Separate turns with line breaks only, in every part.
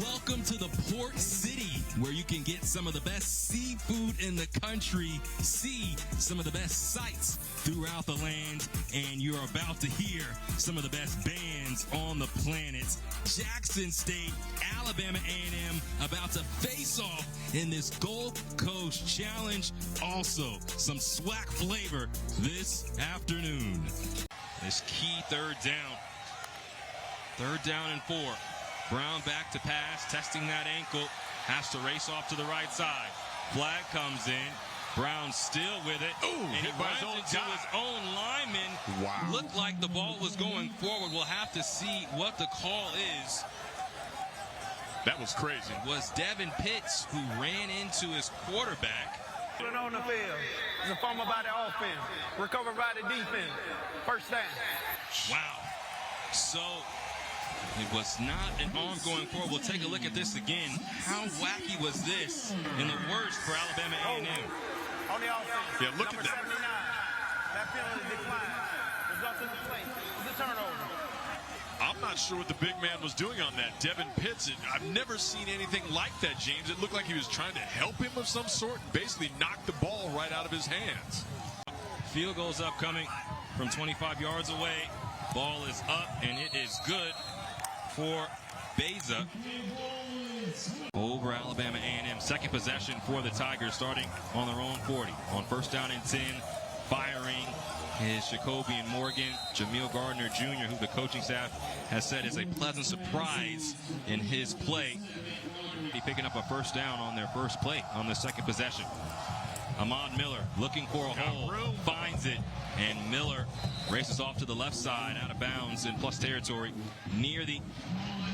Welcome to the Port City, where you can get some of the best seafood in the country, see some of the best sights throughout the land, and you're about to hear some of the best bands on the planet. Jackson State, Alabama A&M about to face off in this Gold Coast Challenge. Also, some SWAC flavor this afternoon. This key third down. Third down and 4. Brown back to pass, testing that ankle, has to race off to the right side. Flag comes in. Brown still with it.
Ooh,
and he runs into his own lineman.
Wow.
Looked like the ball was going forward. We'll have to see what the call is.
That was crazy.
It was Devin Pitts who ran into his quarterback.
On the field. It's a fumble by the offense. Recovered by the defense. First down.
Wow. So it was not an arm going forward. We'll take a look at this again. How wacky was this? And the worst for Alabama A&M.
On the offense.
Yeah, look
number
at that.
79. That penalty declined. Results in the play. It's a turnover.
I'm not sure what the big man was doing on that. Devin Pitts, I've never seen anything like that, James. It looked like he was trying to help him of some sort and basically knocked the ball right out of his hands.
Field goal's upcoming from 25 yards away. Ball is up, and it is good for Beza over Alabama A&M. Second possession for the Tigers, starting on their own 40. On first down and 10, firing is Jacoby Morgan. Jameel Gardner Jr., who the coaching staff has said is a pleasant surprise in his play. He picking up a first down on their first play on the second possession. Ahmad Miller looking for a hole, finds it, and Miller races off to the left side out of bounds in plus territory near the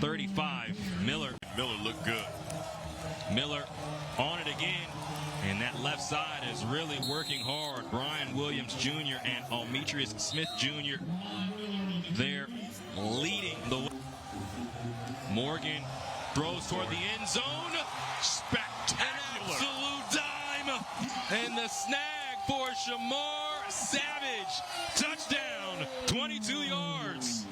35. Miller
looked good.
Miller on it again, and that left side is really working hard. Brian Williams Jr. and Almetrius Smith Jr. They're leading the way. Morgan throws toward the end zone.
Spectacular.
An absolute dime. And the snag for Shamar Savage. Touchdown, 22 yards.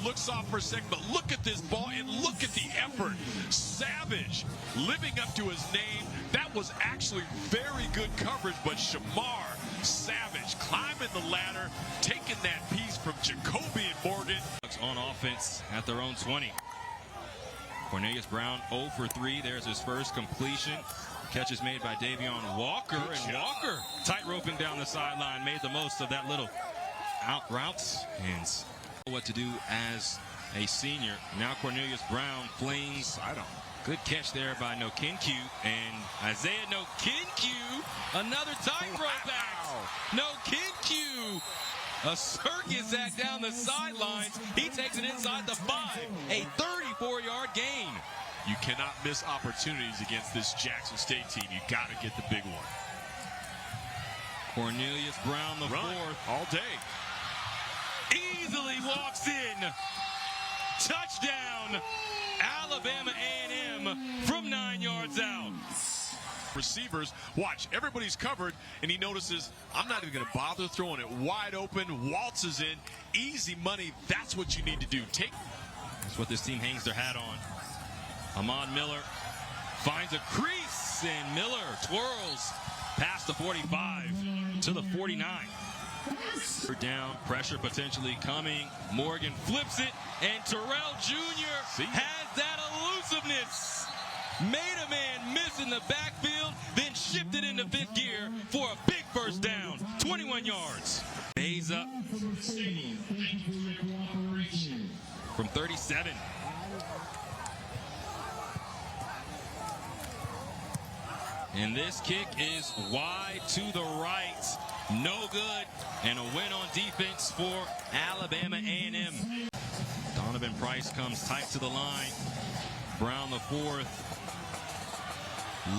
Looks off for a second, but look at this ball and look at the effort. Savage living up to his name. That was actually very good coverage, but Shamar Savage climbing the ladder, taking that piece from Jacoby and Morgan.
On offense at their own 20. Cornelius Brown 0 for 3. There's his first completion. Catch is made by Davion Walker. And Walker tight-roping down the sideline, made the most of that little out routes. And what to do as a senior. Now Cornelius Brown flings. Good catch there by Nokinkyu. And Isaiah Nokinkyu, another tightrope act. Nokinkyu, a circus act down the sidelines. He takes it inside the 5. A 34-yard gain.
You cannot miss opportunities against this Jackson State team. You got to get the big one.
Cornelius Brown, the
Run
fourth.
all day.
Easily walks in. Touchdown, Alabama A&M from 9 yards out.
Receivers, watch, everybody's covered, and he notices, I'm not even going to bother throwing it wide open, waltzes in, easy money. That's what you need to do.
That's what this team hangs their hat on. Ahmad Miller finds a crease, and Miller twirls past the 45 to the 49. Down, pressure potentially coming. Morgan flips it, and Terrell Jr. has that elusiveness. Made a man miss in the backfield, then shifted into fifth gear for a big first down. 21 yards. Beza from 37. And this kick is wide to the right. No good. And a win on defense for Alabama A&M. Donovan Price comes tight to the line. Brown the fourth.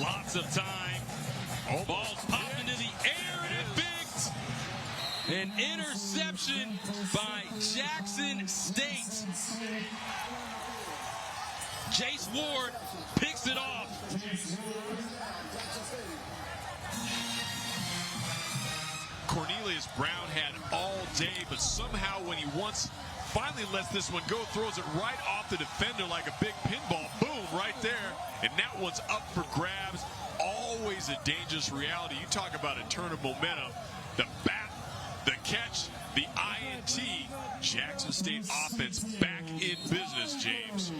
Lots of time. Ball popped into the air, and it picked. An interception by Jackson State. Jace Ward picks it off.
Cornelius Brown had all day, but somehow when he finally lets this one go, throws it right off the defender like a big pinball. Boom. and that one's up for grabs. Always a dangerous reality. You talk about a turn of momentum. The bat, the catch, the INT. Jackson State offense back in business, James.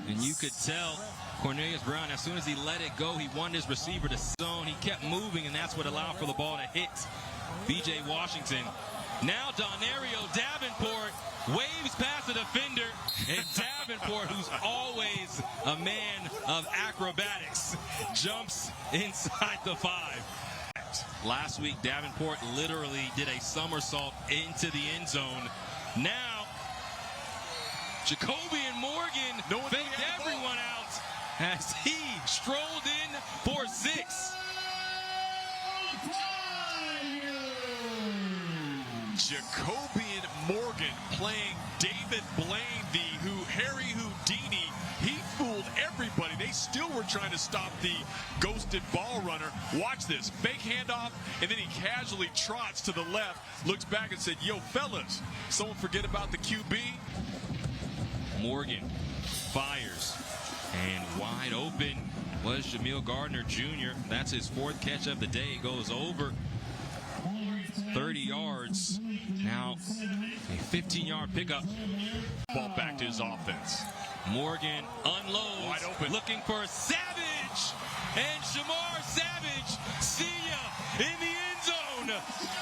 And you could tell Cornelius Brown, as soon as he let it go, he wanted his receiver to zone. He kept moving, and that's what allowed for the ball to hit B.J. Washington. Now Donario Davenport waves past the defender, and Davenport, who's always a man of acrobatics, jumps inside the 5. Last week, Davenport literally did a somersault into the end zone. Now, Jacobian Morgan faked everyone out as he strolled in for 6.
Jacobian Morgan playing David Blaine, the Harry Houdini. He fooled everybody. They still were trying to stop the ghosted ball runner. Watch this. Fake handoff, and then he casually trots to the left, looks back and said, yo, fellas, someone forget about the QB?
Morgan fires, and wide open was Jamil Gardner Jr. That's his 4th catch of the day. It goes over 30 yards. Now a 15-yard pickup.
Ball back to his offense.
Morgan unloads,
wide open,
looking for Savage, and Shamar Savage, see ya in the end zone.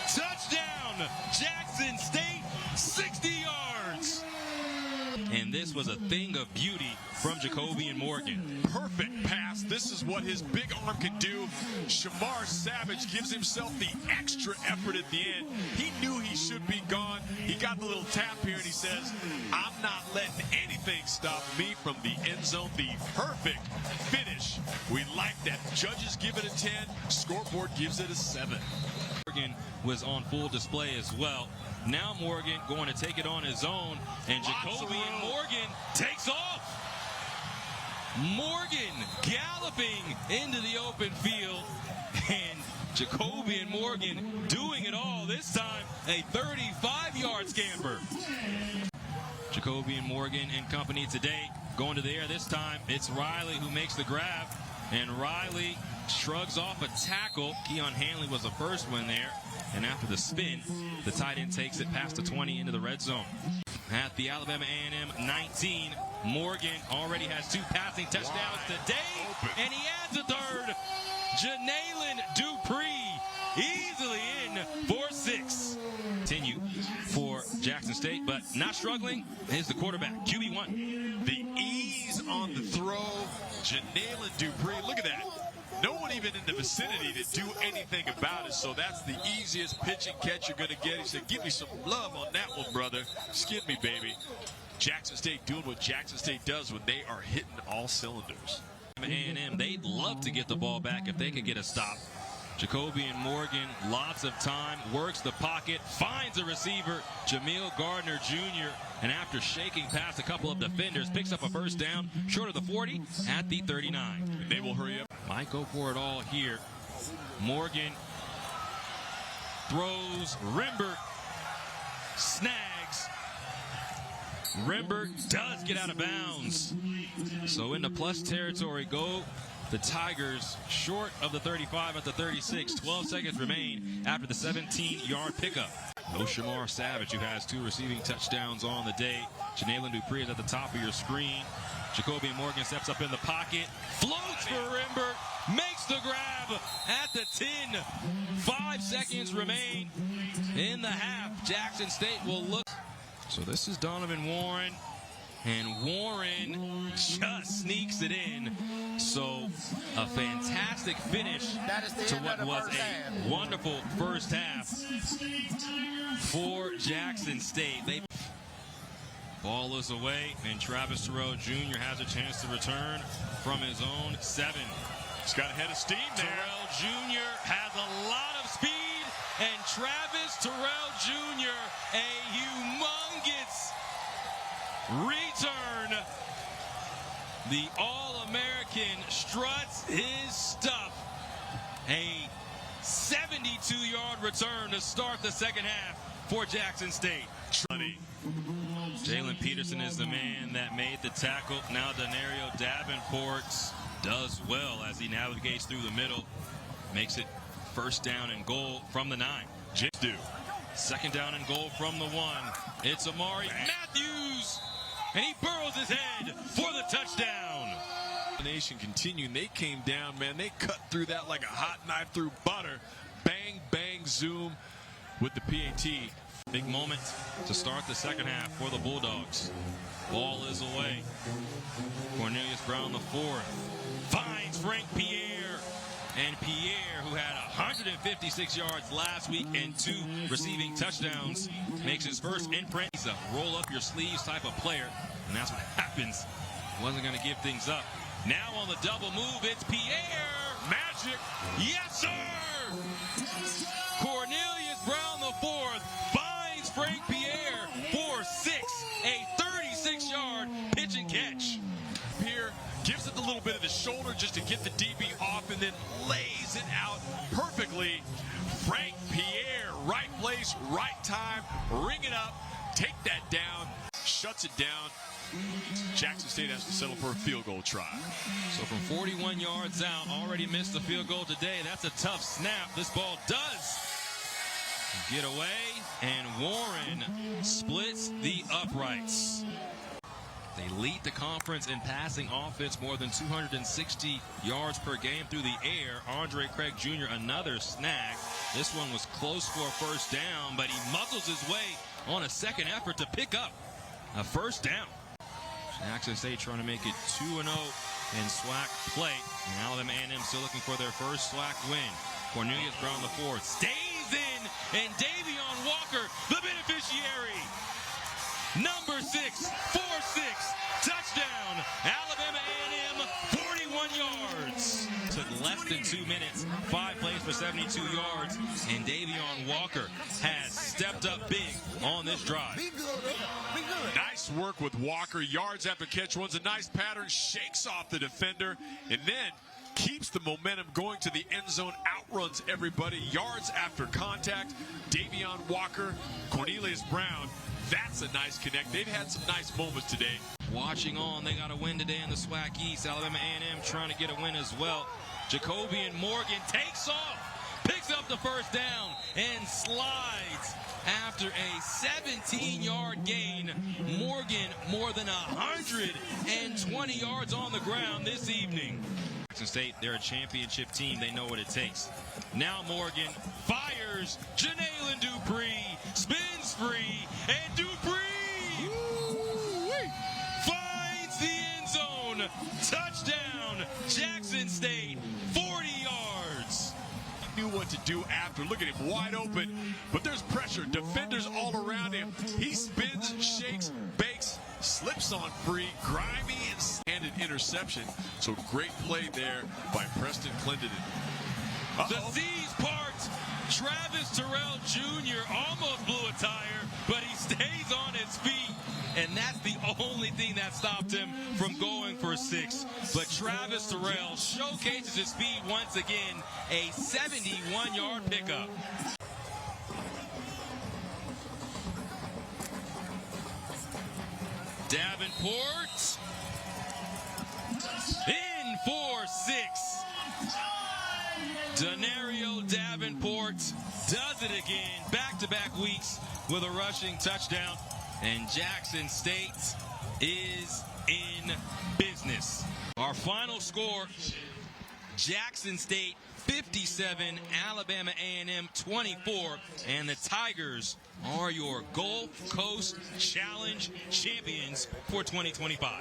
Touchdown, Jackson State, 60 yards. And this was a thing of beauty from Jacobian Morgan.
Perfect pass. This is what his big arm can do. Shamar Savage gives himself the extra effort at the end. He knew he should be gone. He got the little tap here, and he says, I'm not letting anything stop me from the end zone. The perfect finish. We like that. Judges give it a 10. Scoreboard gives it a 7.
Morgan was on full display as well. Now Morgan going to take it on his own, and Jacobian Morgan takes off. Morgan galloping into the open field, and Jacobian Morgan doing it all. This time a 35-yard scamper. Jacobian Morgan and company today going to the air. This time it's Riley who makes the grab, and Riley shrugs off a tackle. Keon Hanley was the first one there, and after the spin, the tight end takes it past the 20 into the red zone. At the Alabama A&M 19, Morgan already has 2 passing touchdowns today, and he adds a 3rd. Janalen Dupree easily in for 6. Continue for Jackson State, but not struggling is the quarterback, QB1.
The ease on the throw, Janalen Dupree, look at that. No one even in the vicinity to do anything about it, so that's the easiest pitch and catch you're going to get. He said, give me some love on that one, brother. Skid me, baby. Jackson State doing what Jackson State does when they are hitting all cylinders.
A&M, they'd love to get the ball back if they could get a stop. Jacobian Morgan, lots of time, works the pocket, finds a receiver, Jamil Gardner Jr., and after shaking past a couple of defenders, picks up a first down short of the 40 at the 39.
And they will hurry up.
Might go for it all here. Morgan throws, Rimbert snags. Rimbert does get out of bounds. So into plus territory go the Tigers, short of the 35 at the 36. 12 seconds remain after the 17-yard pickup. No Shamar Savage, who has 2 receiving touchdowns on the day. Janalen Dupree is at the top of your screen. Jacobian Morgan steps up in the pocket, floats for Rimbert, makes the grab at the 10. 5 seconds remain in the half. Jackson State will look. So this is Donovan Warren, and Warren just sneaks it in. So a fantastic finish to what was a wonderful first half for Jackson State. Ball is away, and Travis Terrell Jr. has a chance to return from his own 7.
He's got a head of steam there.
Terrell Jr. has a lot of speed, and Travis Terrell Jr., a humongous return. The All-American struts his stuff. A 72-yard return to start the second half for Jackson State. Jalen Peterson is the man that made the tackle. Now Donario does well as he navigates through the middle. Makes it first down and goal from the 9.
Do.
Second down and goal from the 1. It's Amari Matthews, and he burrows his head for the touchdown.
The nation continuing. They came down, man. They cut through that like a hot knife through butter. Bang, bang, zoom with the PAT.
Big moment to start the second half for the Bulldogs. Ball is away. Cornelius Brown, the 4th, finds Frank Pierre. And Pierre, who had 156 yards last week and 2 receiving touchdowns, makes his first imprint. He's a roll-up-your-sleeves type of player, and that's what happens. Wasn't going to give things up. Now on the double move, it's Pierre.
Magic.
Yes, sir! Cornelius Brown, the 4th, finds Frank Pierre for 6. A 36-yard pitch and catch.
Pierre gives it a little bit of the shoulder just to get the DB off and then lays it out perfectly. Frank Pierre, right place, right time, ring it up, take that down, shuts it down. Jackson State has to settle for a field goal try.
So from 41 yards out, already missed the field goal today. That's a tough snap. This ball does get away, and Warren splits the uprights. They lead the conference in passing offense, more than 260 yards per game through the air. Andre Craig Jr., another snag. This one was close for a first down, but he muzzles his way on a second effort to pick up a first down. Jackson State trying to make it 2-0 in SWAC play. And Alabama A&M still looking for their first SWAC win. Cornelius Brown, the 4th, stays in, and Davion Walker, the beneficiary. Number 6, 4-6, touchdown, Alabama A&M, 41 yards. Took less than 2 minutes, 5 plays for 72 yards, and Davion Walker has stepped up big on this drive.
Nice work with Walker, yards after catch, runs a nice pattern, shakes off the defender, and then keeps the momentum going to the end zone, outruns everybody, yards after contact. Davion Walker, Cornelius Brown, that's a nice connect. They've had some nice moments today.
Watching on, they got a win today in the SWAC East. Alabama A&M trying to get a win as well. Jacobian Morgan takes off, picks up the first down, and slides after a 17-yard gain. Morgan more than 120 yards on the ground this evening. Jackson State, they're a championship team. They know what it takes. Now Morgan fires. Janaylin Dupree spins free, and Dupree finds the end zone. Touchdown, Jackson State, 40 yards.
Knew what to do after. Look at him wide open, but there's pressure. Defenders all around him. He spins, shakes, bakes, slips on free, grimy and handed interception. So great play there by Preston Clendenin.
The C's part. Travis Terrell Jr. almost blew a tire, but he stays on his feet, and that's the only thing that stopped him from going for 6. But Travis Terrell showcases his speed once again, a 71-yard pickup. Davenport in for 6. Denario Davenport does it again, back-to-back weeks with a rushing touchdown, and Jackson State is in business. Our final score, Jackson State 57, Alabama A&M 24, and the Tigers are your Gulf Coast Challenge champions for 2025.